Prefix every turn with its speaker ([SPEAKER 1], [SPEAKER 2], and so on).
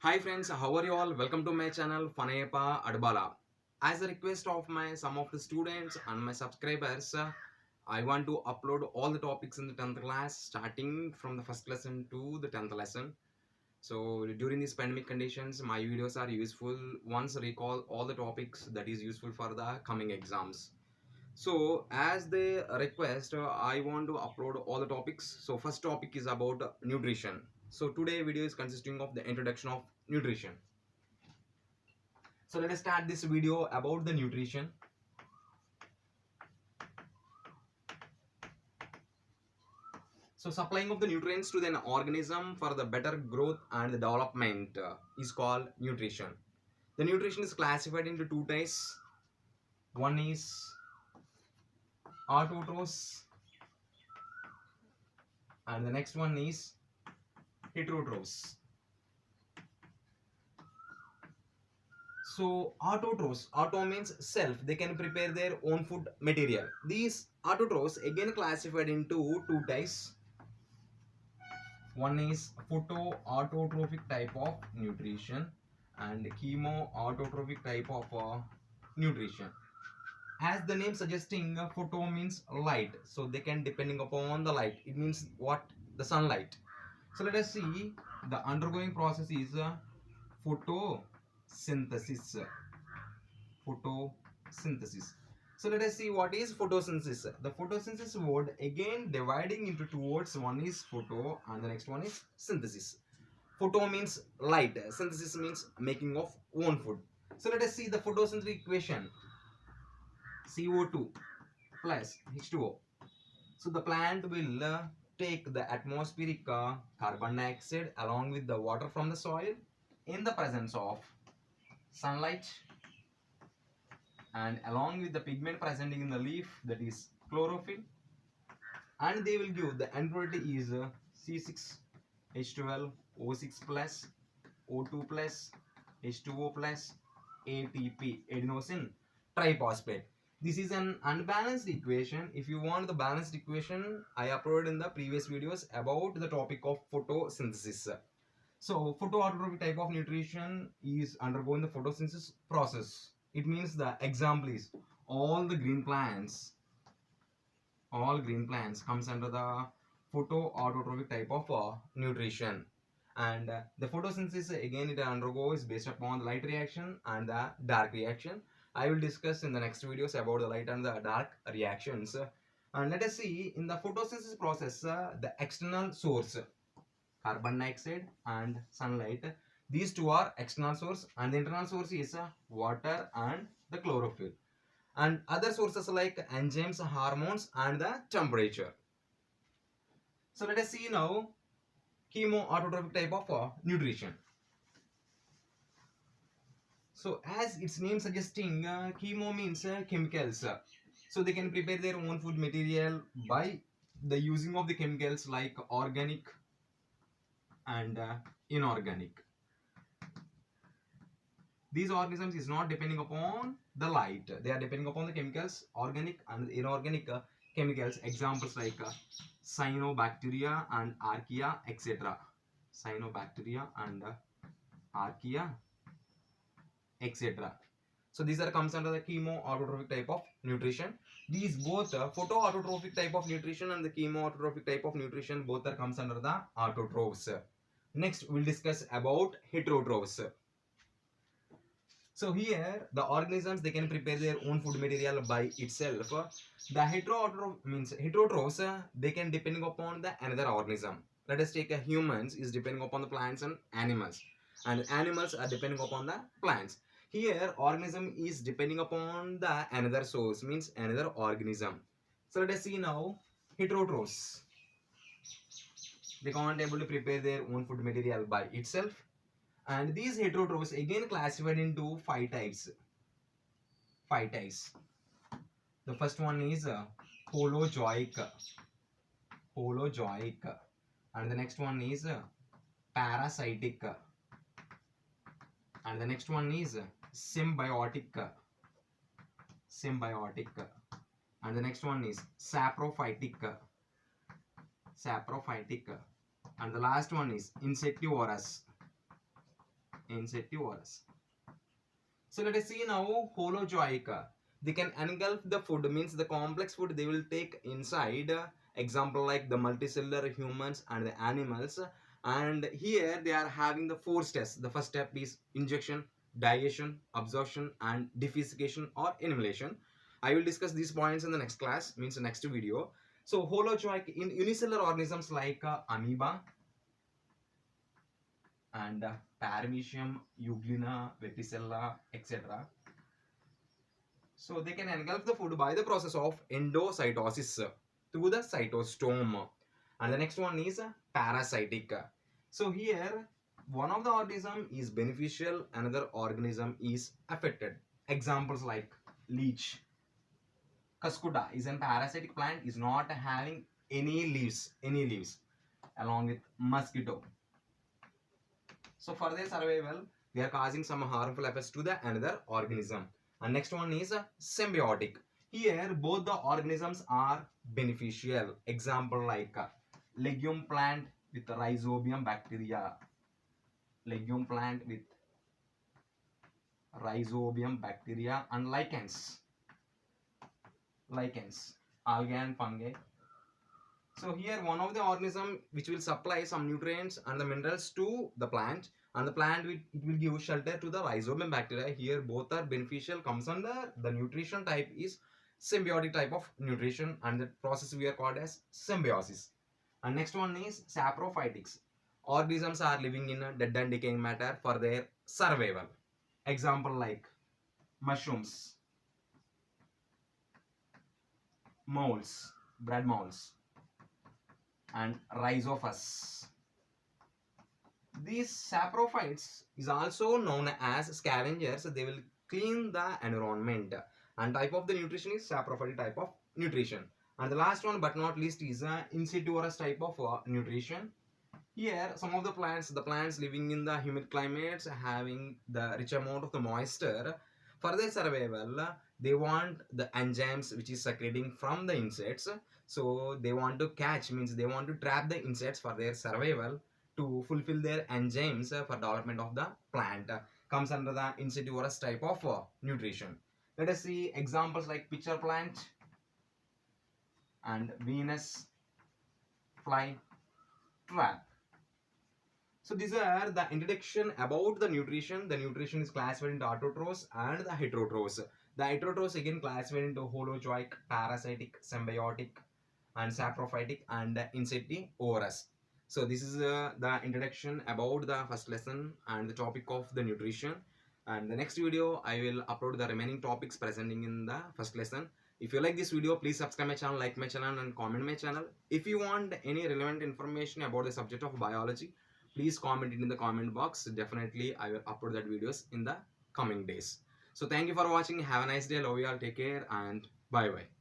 [SPEAKER 1] Hi friends, how are you all? Welcome to my channel Fanepa Adbala. As a request of my some of the students and my subscribers, I want to upload all the topics in the 10th class starting from the first lesson to the 10th lesson. So during these pandemic conditions, my videos are useful. Once recall all the topics that is useful for the coming exams. So as the request, I want to upload all the topics. So first topic is about nutrition. So today video is consisting of the introduction of nutrition. So let us start this video about the nutrition. So supplying of the nutrients to the organism for the better growth and the development is called nutrition. The nutrition is classified into two types. One is autotrophs and the next one is heterotrophs. So autotrophs, auto means self, they can prepare their own food material. These autotrophs again classified into two types. One is photoautotrophic type of nutrition and chemoautotrophic type of nutrition. As the name suggesting, photo means light, so they can depending upon the light. It means what? The sunlight. So let us see the undergoing process is photosynthesis. Photosynthesis. So let us see what is photosynthesis. The photosynthesis word again dividing into two words. One is photo and the next one is synthesis. Photo means light. Synthesis means making of own food. So let us see the photosynthesis equation. CO2 plus H2O. So the plant will take the atmospheric carbon dioxide along with the water from the soil in the presence of sunlight and along with the pigment present in the leaf, that is chlorophyll, and they will give the end product is C6H12 O6 plus O2 plus H2O plus ATP, adenosine triphosphate. This is an unbalanced equation. If you want the balanced equation, I uploaded in the previous videos about the topic of photosynthesis. So photoautotrophic type of nutrition is undergoing the photosynthesis process. It means the example is all the green plants, all green plants comes under the photoautotrophic type of nutrition. And the photosynthesis again it undergoes based upon the light reaction and the dark reaction. I will discuss in the next videos about the light and the dark reactions. And let us see in the photosynthesis process the external source, carbon dioxide and sunlight. These two are external source and the internal source is water and the chlorophyll. And other sources like enzymes, hormones and the temperature. So let us see now chemoautotrophic type of nutrition. So as its name suggesting, chemo means chemicals. So they can prepare their own food material by the using of the chemicals like organic and inorganic. These organisms is not depending upon the light, they are depending upon the chemicals, organic and inorganic chemicals. Examples like cyanobacteria and archaea, etc. Cyanobacteria and archaea, etc. So these are comes under the chemoautotrophic type of nutrition. These both photoautotrophic type of nutrition and the chemoautotrophic type of nutrition both are comes under the autotrophs. Next we'll discuss about heterotrophs. So here the organisms they can prepare their own food material by itself. The heterotroph means heterotrophs they can depending upon the another organism. Let us take a humans is depending upon the plants and animals are depending upon the plants. Here organism is depending upon the another source means another organism. So let us see now heterotrophs. They can't able to prepare their own food material by itself. And these heterotrophs again classified into five types. Five types. The first one is holozoic, and the next one is parasitic, and the next one is symbiotic, and the next one is saprophytic, and the last one is insectivorous. insectivorous. So let us see now holozoic. They can engulf the food, means the complex food they will take inside. Example like the multicellular humans and the animals. And here they are having the 4 steps. The first step is injection, digestion, absorption, and diffusion or elimination. I will discuss these points in the next class, means the next video. So holozoic in unicellular organisms like amoeba and Paramecium, Euglena, Verticella, etc. So they can engulf the food by the process of endocytosis through the cytosome. And the next one is parasitic. So here one of the organism is beneficial, another organism is affected. Examples like leech. Cuscuta is a parasitic plant, is not having any leaves along with mosquito. So for their survival, they are causing some harmful effects to the another organism. And next one is symbiotic. Here both the organisms are beneficial. Example like legume plant with rhizobium bacteria. Legume plant with rhizobium bacteria and lichens. Algae and fungi. So here one of the organism which will supply some nutrients and the minerals to the plant, and the plant it will give shelter to the rhizobium bacteria. Here both are beneficial, comes under the nutrition type is symbiotic type of nutrition, and the process we are called as symbiosis. And next one is saprophytics. Organisms are living in a dead and decaying matter for their survival. Example like mushrooms, moles, bread moles, and rhizophus. These saprophytes is also known as scavengers. They will clean the environment, and type of the nutrition is saprophytic type of nutrition. And the last one but not least is insectivorous type of nutrition. Here some of the plants living in the humid climates having the rich amount of the moisture. For their survival, they want the enzymes which is secreting from the insects. So they want to catch, means they want to trap the insects for their survival to fulfill their enzymes for development of the plant. Comes under the insectivorous type of nutrition. Let us see examples like pitcher plant and Venus fly trap. So these are the introduction about the nutrition. The nutrition is classified into autotrophs and the heterotrophs. The heterotrophs again classified into holozoic, parasitic, symbiotic, and saprophytic and insectivorous. So this is the introduction about the first lesson and the topic of the nutrition. And the next video I will upload the remaining topics presenting in the first lesson. If you like this video, please subscribe my channel, like my channel, and comment my channel. If you want any relevant information about the subject of biology, please comment it in the comment box. Definitely I will upload that videos in the coming days. So thank you for watching. Have a nice day. Love you all. Take care and bye bye.